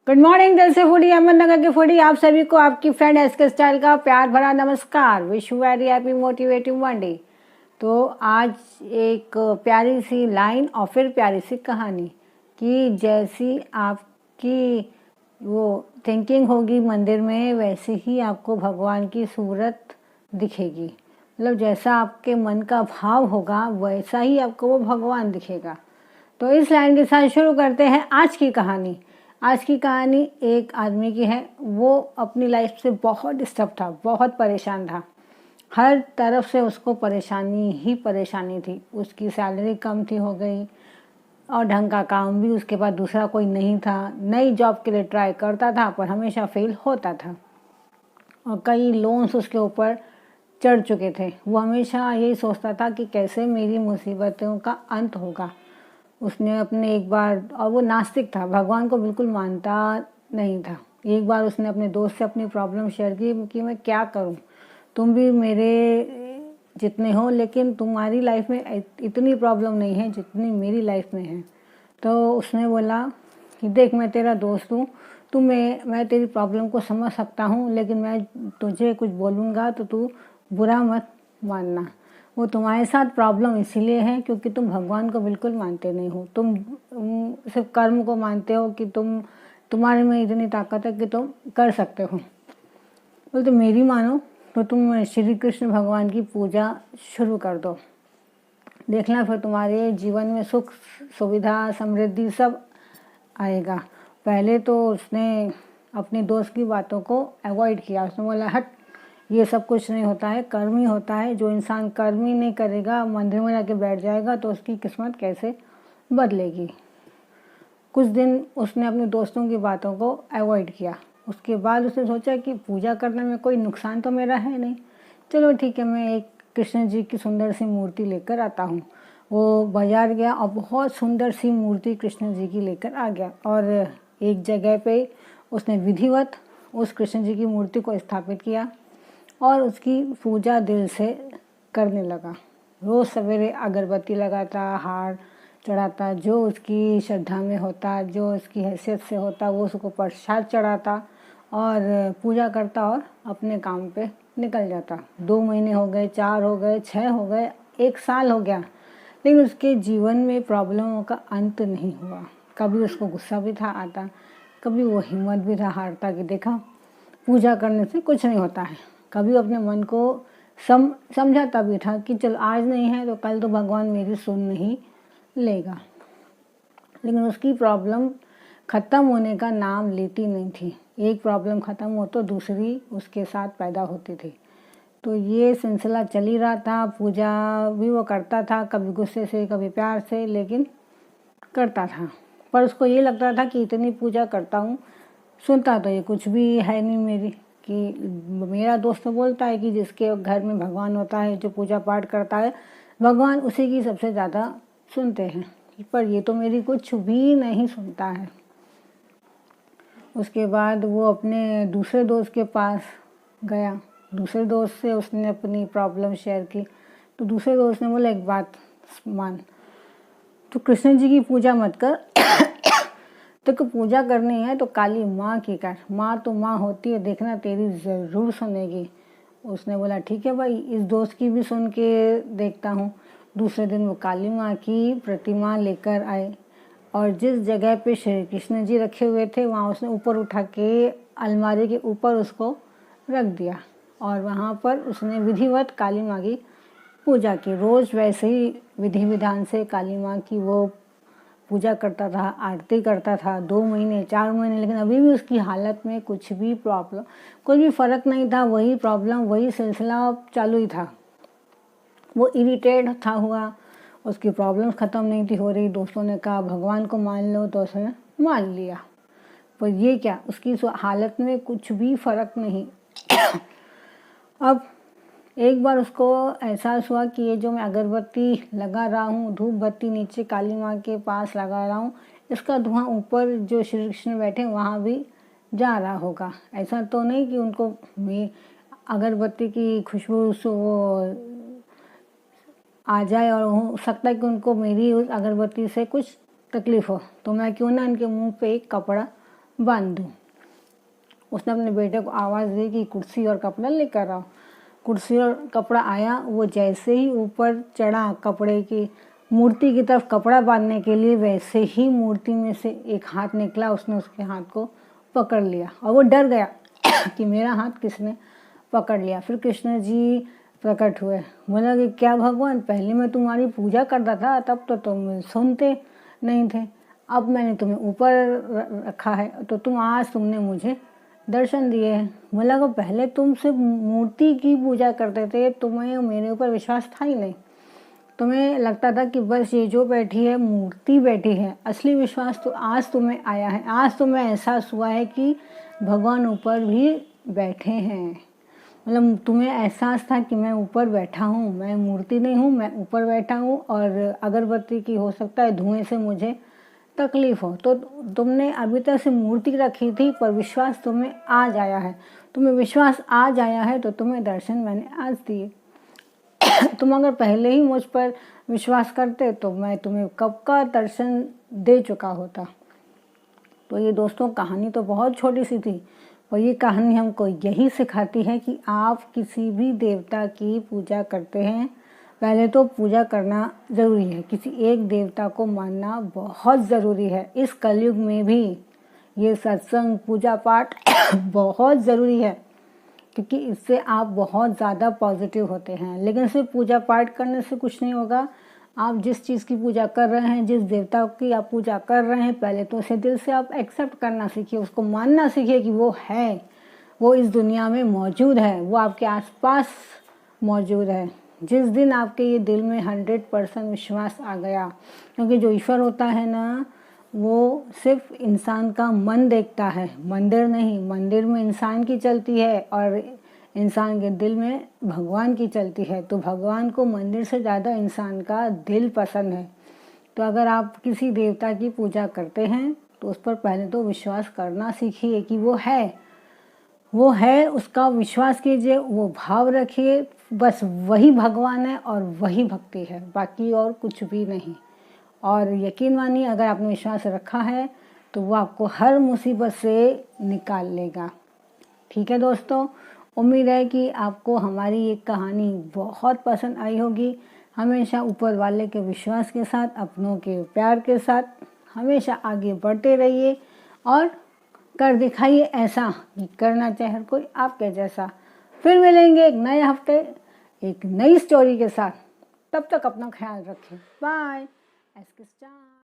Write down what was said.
Good morning दिल से foodie Ahmednagar की फूडी आप सभी को आपकी फ्रेंड एसके स्टाइल का प्यार भरा नमस्कार। Wish you very happy motivative Monday. तो आज एक प्यारी सी लाइन और फिर प्यारी सी कहानी कि जैसी आपकी वो थिंकिंग होगी मंदिर में वैसे ही आपको भगवान की सूरत दिखेगी। मतलब जैसा आपके मन का भाव होगा वैसा ही आपको वो भगवान दिखेगा। तो इस लाइन के साथ शुरू करते हैं आज की कहानी। आज की कहानी एक आदमी की है। वो अपनी लाइफ से बहुत डिस्टर्ब था, बहुत परेशान था। हर तरफ से उसको परेशानी ही परेशानी थी। उसकी सैलरी कम थी हो गई और ढंग का काम भी उसके पास दूसरा कोई नहीं था। नई जॉब के लिए ट्राई करता था पर हमेशा फेल होता था और कई लोन्स उसके ऊपर चढ़ चुके थे। वो हमेशा यही सोचता था कि कैसे मेरी मुसीबतों का अंत होगा। उसने अपने एक बार, और वो नास्तिक था, भगवान को बिल्कुल मानता नहीं था। एक बार उसने अपने दोस्त से अपनी प्रॉब्लम शेयर की कि मैं क्या करूं, तुम भी मेरे जितने हो लेकिन तुम्हारी लाइफ में इतनी प्रॉब्लम नहीं है जितनी मेरी लाइफ में है। तो उसने बोला कि देख मैं तेरा दोस्त हूँ, मैं तेरी प्रॉब्लम को समझ सकता हूँ लेकिन मैं तुझे कुछ बोलूँगा तो तू बुरा मत मानना। वो तुम्हारे साथ प्रॉब्लम इसीलिए है क्योंकि तुम भगवान को बिल्कुल मानते नहीं हो। तुम सिर्फ कर्म को मानते हो कि तुम्हारे में इतनी ताकत है कि तुम कर सकते हो। बोलते मेरी मानो तो तुम श्री कृष्ण भगवान की पूजा शुरू कर दो, देखना फिर तुम्हारे जीवन में सुख सुविधा समृद्धि सब आएगा। पहले तो उसने अपने दोस्त की बातों को अवॉइड किया। उसने बोला हट, ये सब कुछ नहीं होता है, कर्म ही होता है। जो इंसान कर्म ही नहीं करेगा, मंदिर में जाके बैठ जाएगा तो उसकी किस्मत कैसे बदलेगी। कुछ दिन उसने अपने दोस्तों की बातों को अवॉइड किया। उसके बाद उसने सोचा कि पूजा करने में कोई नुकसान तो मेरा है नहीं, चलो ठीक है मैं एक कृष्ण जी की सुंदर सी मूर्ति लेकर आता हूँ। वो बाजार गया और बहुत सुंदर सी मूर्ति कृष्ण जी की लेकर आ गया और एक जगह पे उसने विधिवत उस कृष्ण जी की मूर्ति को स्थापित किया और उसकी पूजा दिल से करने लगा। रोज़ सवेरे अगरबत्ती लगाता, हार चढ़ाता, जो उसकी श्रद्धा में होता, जो उसकी हैसियत से होता वो उसको प्रसाद चढ़ाता और पूजा करता और अपने काम पे निकल जाता। 2 महीने हो गए, 4 हो गए, 6 हो गए, 1 साल हो गया, लेकिन उसके जीवन में प्रॉब्लमों का अंत नहीं हुआ। कभी उसको गुस्सा भी था आता, कभी वो हिम्मत भी था हारता कि देखा पूजा करने से कुछ नहीं होता है। कभी अपने मन को समझाता भी था कि चल आज नहीं है तो कल तो भगवान मेरी सुन नहीं लेगा। लेकिन उसकी प्रॉब्लम ख़त्म होने का नाम लेती नहीं थी। एक प्रॉब्लम ख़त्म हो तो दूसरी उसके साथ पैदा होती थी। तो ये सिलसिला चल ही रहा था। पूजा भी वो करता था, कभी गुस्से से कभी प्यार से, लेकिन करता था। पर उसको ये लगता था कि इतनी पूजा करता हूँ, सुनता तो ये कुछ भी है नहीं मेरी। कि मेरा दोस्त बोलता है कि जिसके घर में भगवान होता है, जो पूजा पाठ करता है, भगवान उसी की सबसे ज़्यादा सुनते हैं, पर ये तो मेरी कुछ भी नहीं सुनता है। उसके बाद वो अपने दूसरे दोस्त के पास गया। दूसरे दोस्त से उसने अपनी प्रॉब्लम शेयर की तो दूसरे दोस्त ने बोला एक बात मान, तो कृष्ण जी की पूजा मत कर, तो पूजा करनी है तो काली माँ की कर। माँ तो माँ होती है, देखना तेरी ज़रूर सुनेगी। उसने बोला ठीक है भाई, इस दोस्त की भी सुन के देखता हूँ। दूसरे दिन वो काली माँ की प्रतिमा लेकर आए और जिस जगह पे श्री कृष्ण जी रखे हुए थे वहाँ उसने ऊपर उठा के अलमारी के ऊपर उसको रख दिया और वहाँ पर उसने विधिवत काली माँ की पूजा की। रोज़ वैसे ही विधि विधान से काली माँ की वो पूजा करता था, आरती करता था। 2 महीने 4 महीने, लेकिन अभी भी उसकी हालत में कुछ भी प्रॉब्लम, कोई भी फ़र्क नहीं था। वही प्रॉब्लम, वही सिलसिला चालू ही था। वो इरिटेट था हुआ, उसकी प्रॉब्लम ख़त्म नहीं थी हो रही। दोस्तों ने कहा भगवान को मान लो तो उसने मान लिया, पर ये क्या, उसकी हालत में कुछ भी फ़र्क नहीं। अब एक बार उसको एहसास हुआ कि ये जो मैं अगरबत्ती लगा रहा हूँ, धूप बत्ती नीचे काली माँ के पास लगा रहा हूँ, इसका धुआं ऊपर जो श्री कृष्ण बैठे वहाँ भी जा रहा होगा। ऐसा तो नहीं कि उनको अगरबत्ती की खुशबू से वो आ जाए और हो सकता है कि उनको मेरी उस अगरबत्ती से कुछ तकलीफ़ हो, तो मैं क्यों ना इनके मुंह पे एक कपड़ा बांध दूँ। उसने अपने बेटे को आवाज़ दी कि कुर्सी और कपड़ा लेकर आओ। कुर्सी और कपड़ा आया। वो जैसे ही ऊपर चढ़ा कपड़े की मूर्ति की तरफ कपड़ा बांधने के लिए, वैसे ही मूर्ति में से एक हाथ निकला। उसने उसके हाथ को पकड़ लिया और वो डर गया कि मेरा हाथ किसने पकड़ लिया। फिर कृष्ण जी प्रकट हुए। बोला कि क्या भगवान, पहले मैं तुम्हारी पूजा करता था तब तो तुम सुनते नहीं थे, अब मैंने तुम्हें ऊपर रखा है तो तुमने मुझे दर्शन दिए हैं। बोला कि पहले तुम सिर्फ मूर्ति की पूजा करते थे, तुम्हें मेरे ऊपर विश्वास था ही नहीं। तुम्हें लगता था कि बस ये जो बैठी है मूर्ति बैठी है। असली विश्वास तो आज तुम्हें आया है। आज तुम्हें एहसास हुआ है कि भगवान ऊपर भी बैठे हैं। मतलब तुम्हें एहसास था कि मैं ऊपर बैठा हूँ, मैं मूर्ति नहीं हूँ, मैं ऊपर बैठा हूँ और अगरबत्ती की हो सकता है धुएं से मुझे तकलीफ हो। तो तुमने अभी तक से मूर्ति रखी थी, पर विश्वास तुम्हें आज आया है। तुम्हें विश्वास आज आया है तो तुम्हें दर्शन मैंने आज दिए। तुम अगर पहले ही मुझ पर विश्वास करते तो मैं तुम्हें कब का दर्शन दे चुका होता। तो ये दोस्तों कहानी तो बहुत छोटी सी थी, और ये कहानी हमको यही सिखाती है कि आप किसी भी देवता की पूजा करते हैं, पहले तो पूजा करना ज़रूरी है। किसी एक देवता को मानना बहुत ज़रूरी है। इस कलयुग में भी ये सत्संग पूजा पाठ बहुत ज़रूरी है, क्योंकि इससे आप बहुत ज़्यादा पॉजिटिव होते हैं। लेकिन सिर्फ पूजा पाठ करने से कुछ नहीं होगा। आप जिस चीज़ की पूजा कर रहे हैं, जिस देवता की आप पूजा कर रहे हैं, पहले तो उसे दिल से आप एक्सेप्ट करना सीखिए, उसको मानना सीखिए कि वो है, वो इस दुनिया में मौजूद है, वो आपके आसपास मौजूद है। जिस दिन आपके ये दिल में 100% विश्वास आ गया, क्योंकि जो ईश्वर होता है ना, वो सिर्फ इंसान का मन देखता है, मंदिर नहीं। मंदिर में इंसान की चलती है और इंसान के दिल में भगवान की चलती है। तो भगवान को मंदिर से ज़्यादा इंसान का दिल पसंद है। तो अगर आप किसी देवता की पूजा करते हैं तो उस पर पहले तो विश्वास करना सीखिए कि वो है, उसका विश्वास कीजिए, वो भाव रखिए, बस वही भगवान है और वही भक्ति है, बाकी और कुछ भी नहीं। और यकीन मानिए, अगर आपने विश्वास रखा है तो वो आपको हर मुसीबत से निकाल लेगा। ठीक है दोस्तों, उम्मीद है कि आपको हमारी ये कहानी बहुत पसंद आई होगी। हमेशा ऊपर वाले के विश्वास के साथ, अपनों के प्यार के साथ हमेशा आगे बढ़ते रहिए और कर दिखाइए ऐसा कि करना चाहे हर कोई आपके जैसा। फिर मिलेंगे एक नए हफ्ते एक नई स्टोरी के साथ। तब तक अपना ख्याल रखें। बाय। SK star.